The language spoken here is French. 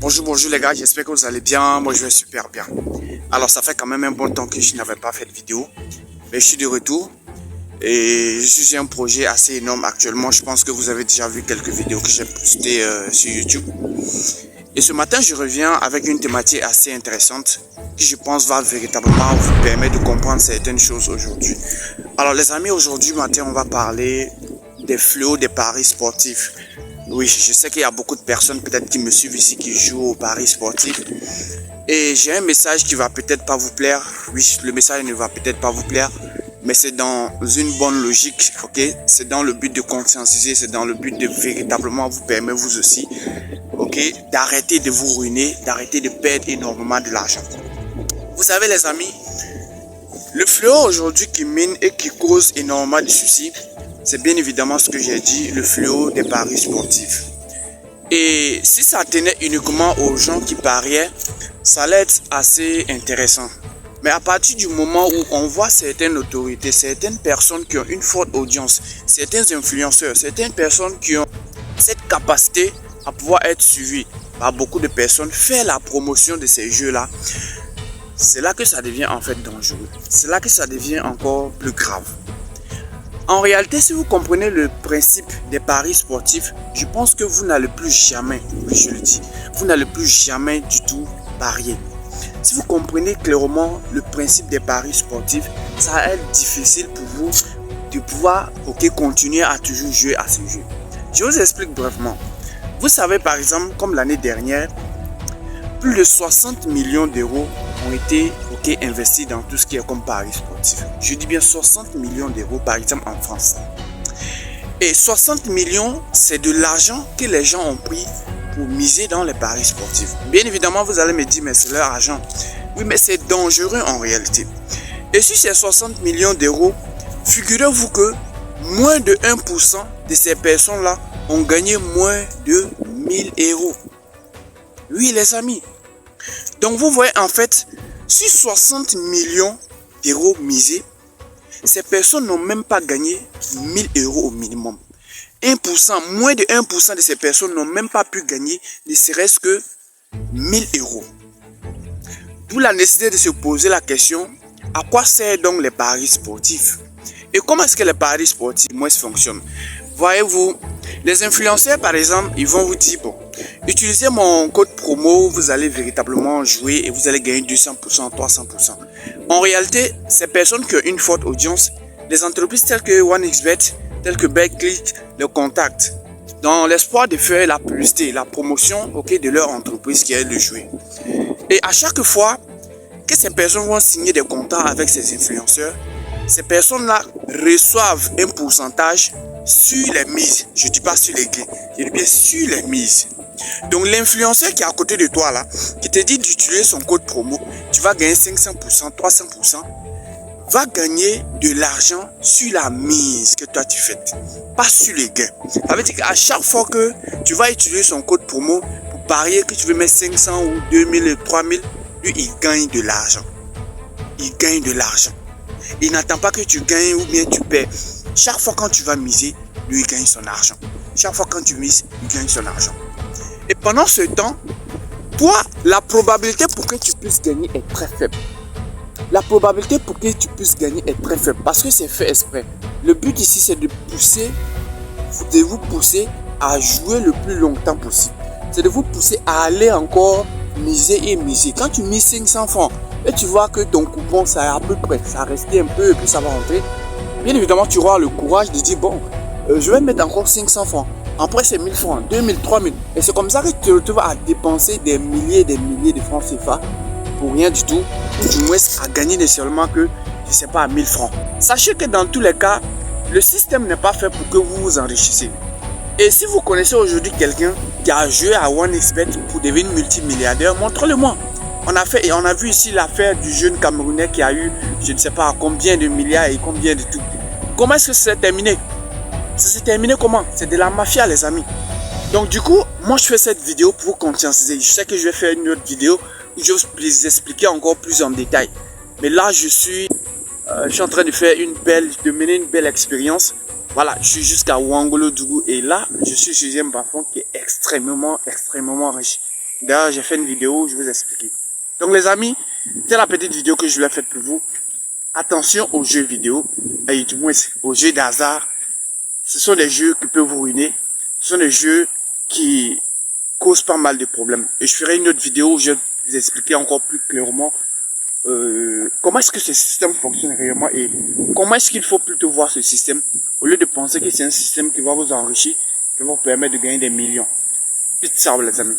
Bonjour les gars, j'espère que vous allez bien. Moi je vais super bien. Alors ça fait quand même un bon temps que je n'avais pas fait de vidéo. Mais je suis de retour. Et je suis un projet assez énorme actuellement. Je pense que vous avez déjà vu quelques vidéos que j'ai postées sur YouTube. Et ce matin je reviens avec une thématique assez intéressante qui je pense va véritablement vous permettre de comprendre certaines choses aujourd'hui. Alors les amis, aujourd'hui matin on va parler des fléaux des paris sportifs. Oui, je sais qu'il y a beaucoup de personnes peut-être qui me suivent ici, qui jouent aux paris sportifs. Et j'ai un message qui va peut-être pas vous plaire. Oui, le message ne va peut-être pas vous plaire. Mais c'est dans une bonne logique, ok? C'est dans le but de conscientiser, c'est dans le but de véritablement vous permettre vous aussi, ok? D'arrêter de vous ruiner, d'arrêter de perdre énormément de l'argent. Vous savez les amis, le fléau aujourd'hui qui mine et qui cause énormément de soucis, c'est bien évidemment ce que j'ai dit, le fléau des paris sportifs. Et si ça tenait uniquement aux gens qui pariaient, ça allait être assez intéressant. Mais à partir du moment où on voit certaines autorités, certaines personnes qui ont une forte audience, certains influenceurs, certaines personnes qui ont cette capacité à pouvoir être suivies par beaucoup de personnes, faire la promotion de ces jeux-là, c'est là que ça devient en fait dangereux. C'est là que ça devient encore plus grave. En réalité, si vous comprenez le principe des paris sportifs, je pense que vous n'allez plus jamais, oui je le dis, vous n'allez plus jamais du tout parier. Si vous comprenez clairement le principe des paris sportifs, ça va être difficile pour vous de pouvoir continuer à toujours jouer à ce jeu. Je vous explique brièvement. Vous savez par exemple, comme l'année dernière, plus de 60 millions d'euros ont été investis dans tout ce qui est comme paris sportif. Je dis bien 60 millions d'euros par exemple en France. Et 60 millions, c'est de l'argent que les gens ont pris pour miser dans les paris sportifs. Bien évidemment, vous allez me dire, mais c'est leur argent. Oui, mais c'est dangereux en réalité. Et sur ces 60 millions d'euros, figurez-vous que moins de 1% de ces personnes-là ont gagné moins de 1000 euros. Oui, les amis. Donc, vous voyez, en fait, sur 60 millions d'euros misés, ces personnes n'ont même pas gagné 1000 euros au minimum. 1%, moins de 1% de ces personnes n'ont même pas pu gagner ne serait-ce que 1000 euros. D'où la nécessité de se poser la question, à quoi servent donc les paris sportifs? Et comment est-ce que les paris sportifs fonctionnent? Voyez-vous, les influenceurs par exemple, ils vont vous dire, bon, utilisez mon code promo, vous allez véritablement jouer et vous allez gagner 200%, 300%. En réalité, ces personnes qui ont une forte audience, les entreprises telles que OneXBet, telles que BetClick, le contactent dans l'espoir de faire la publicité, la promotion de leur entreprise qui est le jouer. Et à chaque fois que ces personnes vont signer des contrats avec ces influenceurs, ces personnes-là reçoivent un pourcentage sur les mises. Je ne dis pas sur les gains, je dis bien sur les mises. Donc l'influenceur qui est à côté de toi là, qui te dit d'utiliser son code promo, tu vas gagner 500%, 300%, va gagner de l'argent sur la mise que toi tu fais, pas sur les gains. Ça veut dire qu'à chaque fois que tu vas utiliser son code promo pour parier que tu veux mettre 500 ou 2000, 3000, lui il gagne de l'argent. Il gagne de l'argent. Il n'attend pas que tu gagnes ou bien tu perds. Chaque fois quand tu vas miser, lui il gagne son argent. Chaque fois quand tu mises, il gagne son argent. Et pendant ce temps, toi, la probabilité pour que tu puisses gagner est très faible. La probabilité pour que tu puisses gagner est très faible parce que c'est fait exprès. Le but ici, c'est de vous pousser à jouer le plus longtemps possible. C'est de vous pousser à aller encore miser et miser. Quand tu mises 500 francs et tu vois que ton coupon, ça est à peu près, ça reste un peu et puis ça va rentrer, bien évidemment, tu auras le courage de dire, bon, je vais mettre encore 500 francs. Après, c'est 1000 francs, 2000, 3000. Et c'est comme ça que tu te retrouves à dépenser des milliers de francs CFA pour rien du tout, ou du moins à gagner nécessairement que, je ne sais pas, à 1000 francs. Sachez que dans tous les cas, le système n'est pas fait pour que vous vous enrichissiez. Et si vous connaissez aujourd'hui quelqu'un qui a joué à OneXBet pour devenir multimilliardaire, montrez-le-moi. On a vu ici l'affaire du jeune Camerounais qui a eu, je ne sais pas combien de milliards et combien de tout. Comment est-ce que ça s'est terminé? Ça s'est terminé comment? C'est de la mafia les amis. Donc du coup, moi je fais cette vidéo pour vous conscientiser. Je sais que je vais faire une autre vidéo où je vais vous expliquer encore plus en détail. Mais là, je suis en train de mener une belle expérience. Voilà, je suis jusqu'à Ouangolo-Dougou et là, je suis sur un bas-fond qui est extrêmement riche. D'ailleurs, j'ai fait une vidéo où je vous ai expliqué. Donc les amis, c'est la petite vidéo que je voulais faire pour vous. Attention aux jeux vidéo, et du moins aux jeux d'hasard. Ce sont des jeux qui peuvent vous ruiner. Ce sont des jeux qui causent pas mal de problèmes. Et je ferai une autre vidéo où je vais vous expliquer encore plus clairement comment est-ce que ce système fonctionne réellement et comment est-ce qu'il faut plutôt voir ce système au lieu de penser que c'est un système qui va vous enrichir, qui va vous permettre de gagner des millions. Peace out les amis.